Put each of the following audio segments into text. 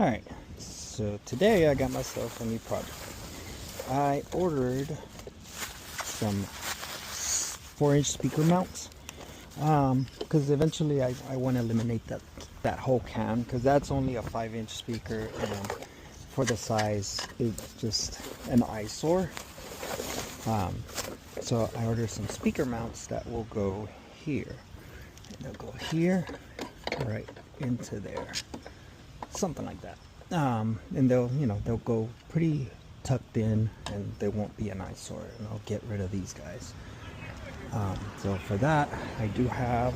Alright, so today I got myself a new project. I ordered some 4-inch speaker mounts because eventually I want to eliminate that whole can, because that's only a 5-inch speaker, and for the size it's just an eyesore. So I ordered some speaker mounts that will go here, and they'll go here right into there, something like that. And they'll go pretty tucked in, and they won't be an eyesore, and I'll get rid of these guys. So for that, I do have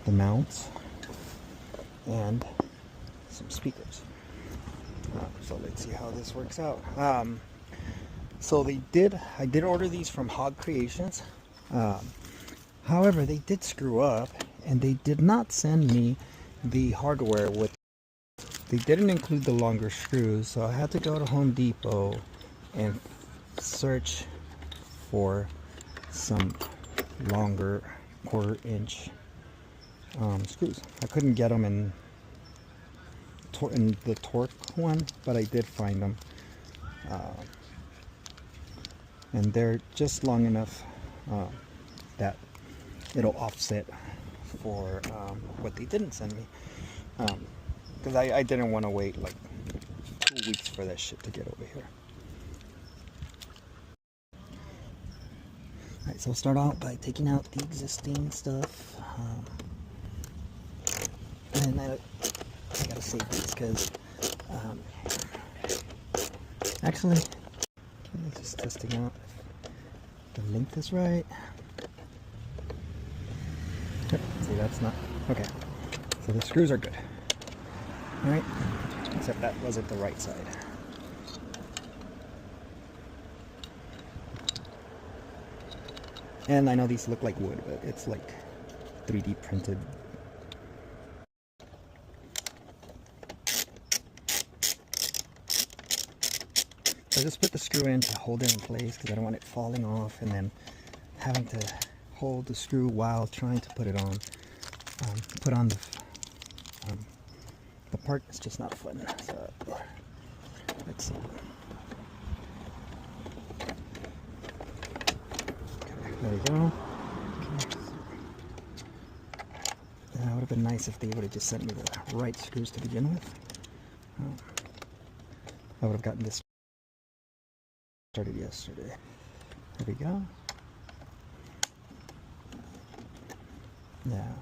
the mounts and some speakers. So let's see how this works out. So I did order these from Hog Creations. However, they did screw up, and they did not send me the hardware with. They didn't include the longer screws, so I had to go to Home Depot and search for some longer 1/4-inch screws. I couldn't get them in the Torque one, but I did find them, and they're just long enough that it'll offset for what they didn't send me, because I didn't want to wait like 2 weeks for that shit to get over here. Alright, so I'll start out by taking out the existing stuff, and I gotta save these because actually, just testing out if the length is right. See, that's not okay. So the screws are good. Alright, except that wasn't the right side. And I know these look like wood, but it's like 3D printed. So I just put the screw in to hold it in place because I don't want it falling off and then having to hold the screw while trying to put it on. Put on the part. It's just not fun. So let's see. There we go. That would have been nice if they would have just sent me the right screws to begin with. I would have gotten this started yesterday. There we go. Now.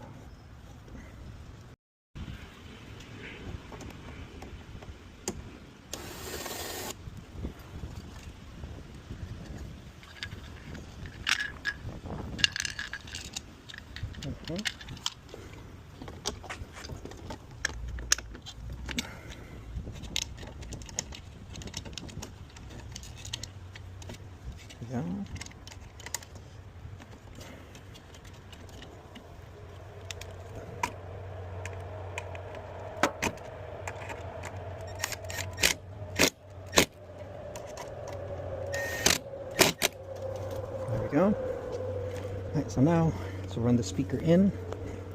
Okay. There we go. There we go. Alright, so now to run the speaker in,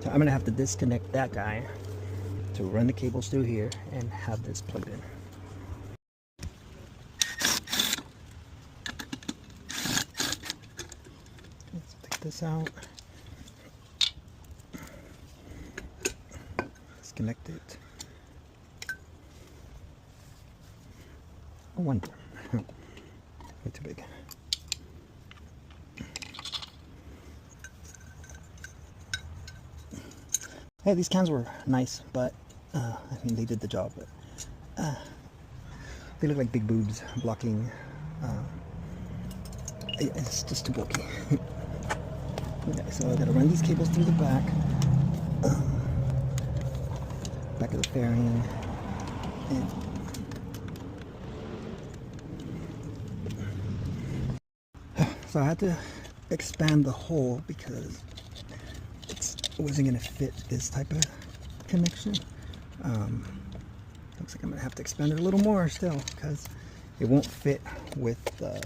so I'm gonna have to disconnect that guy to run the cables through here and have this plugged in. Let's take this out. Disconnect it. Oh, one. Way too big. Hey, these cans were nice, but I mean, they did the job, but they look like big boobs blocking. It's just too bulky. Okay, so I gotta run these cables through the back of the fairing, and so I had to expand the hole because it wasn't going to fit this type of connection. Looks like I'm going to have to expand it a little more still because it won't fit with the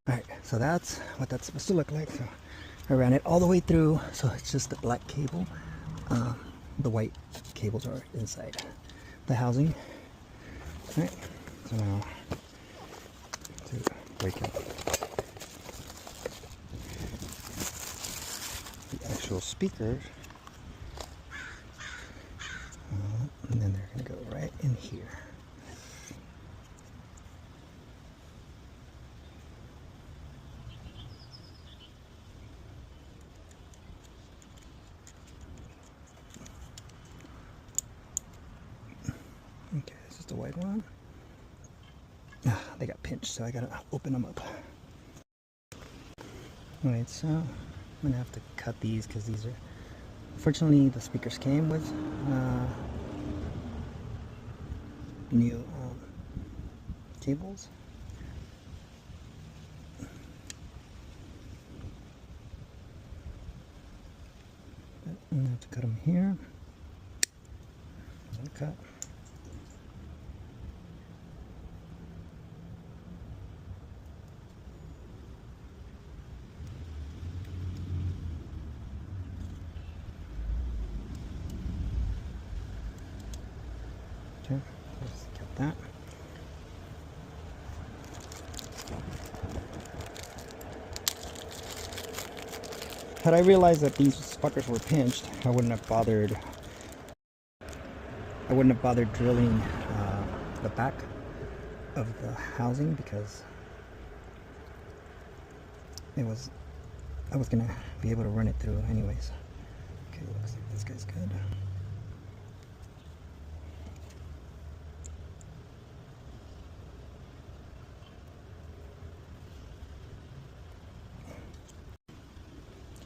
Alright, so that's what that's supposed to look like. So I ran it all the way through, so it's just the black cable. The white cables are inside the housing. Alright, so now to wake up the actual speakers, and then they're going to go right in here. Okay, this is the white one. They got pinched, so I gotta open them up. Alright, so I'm gonna have to cut these because these are, fortunately the speakers came with new cables. I'm gonna have to cut them here. Cut. Okay, just cut that. Had I realized that these fuckers were pinched, I wouldn't have bothered drilling the back of the housing, because I was gonna be able to run it through anyways. Okay, looks like this guy's good.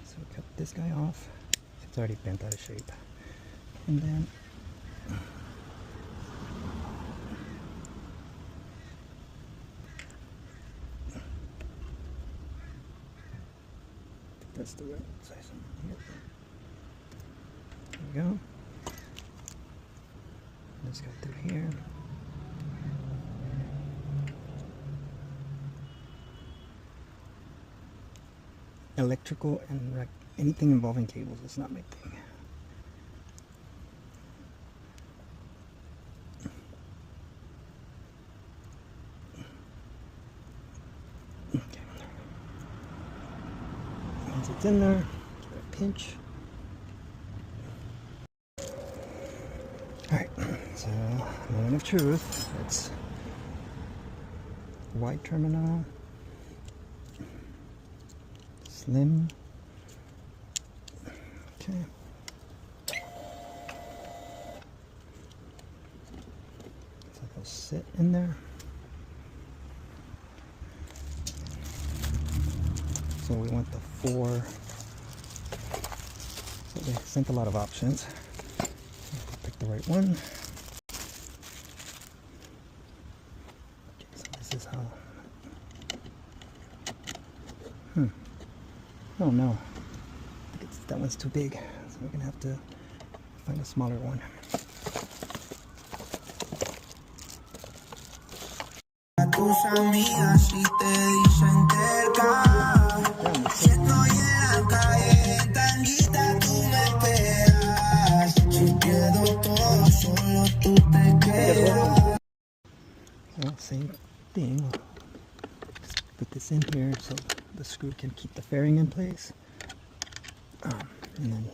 So cut this guy off. It's already bent out of shape. And then that's the right size. There we go. Let's go through here. Electrical and anything involving cables is not my thing. Okay. Once it's in there, give it a pinch. Alright, so moment of truth. It's white terminal. Slim. Okay. So they'll sit in there. So we want the 4. So they sent a lot of options. Pick the right one. Okay, so this is how. Oh no, that one's too big, so we're gonna have to find a smaller one. Well, same thing. Just put this in here so the screw can keep the fairing in place, and then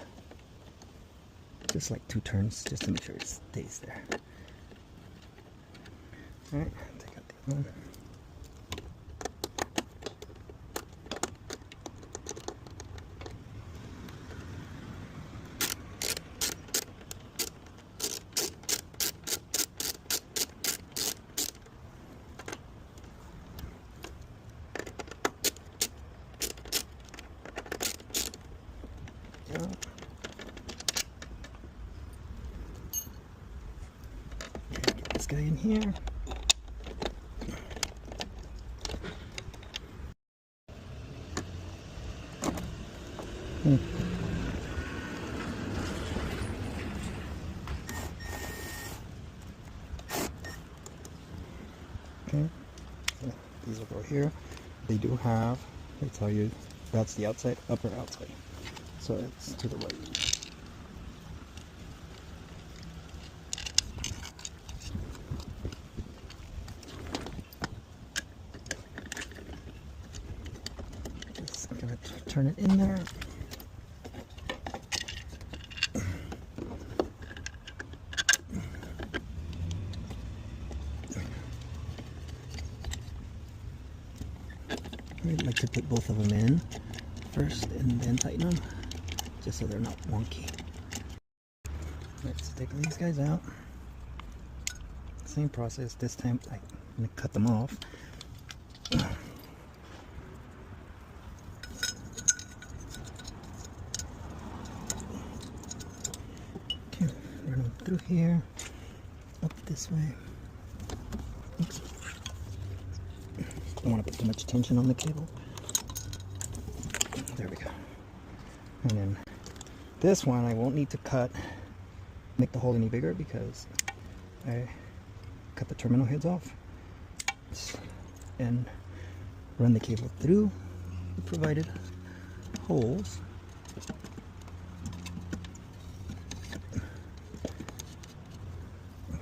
just like 2 turns just to make sure it stays there. Alright, take out the other one. Get this guy in here. Okay, so these will go here. they do have, they tell you that's the outside, upper outside. So it's to the right. Just gonna turn it in there. I'd like to put both of them in first and then tighten them, just so they're not wonky. Let's take these guys out. Same process. This time I'm going to cut them off. Okay, run them through here, up this way. Oops. Don't want to put too much tension on the cable. There we go. And then this one I won't need to make the hole any bigger because I cut the terminal heads off and run the cable through the provided holes.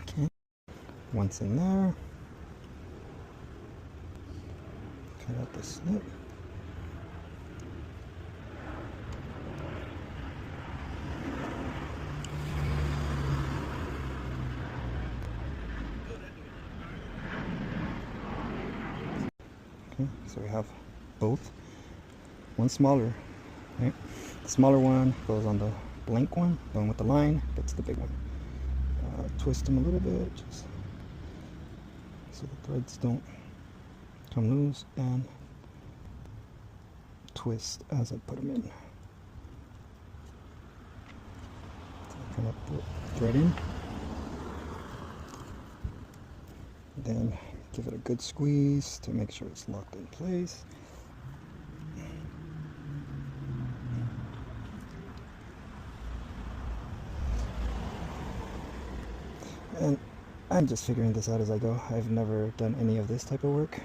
Okay, once in there. Cut out the snip. Okay, so we have both. One smaller, right? The smaller one goes on the blank one, the one with the line, that's the big one. Twist them a little bit, just so the threads don't come loose, and twist as I put them in. So I'm gonna put thread in, then give it a good squeeze to make sure it's locked in place. And I'm just figuring this out as I go. I've never done any of this type of work.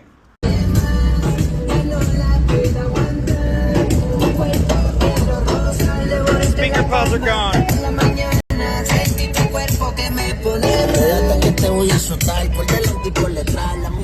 Speaker pods are gone. Te voy a soltar por delante y por detrás.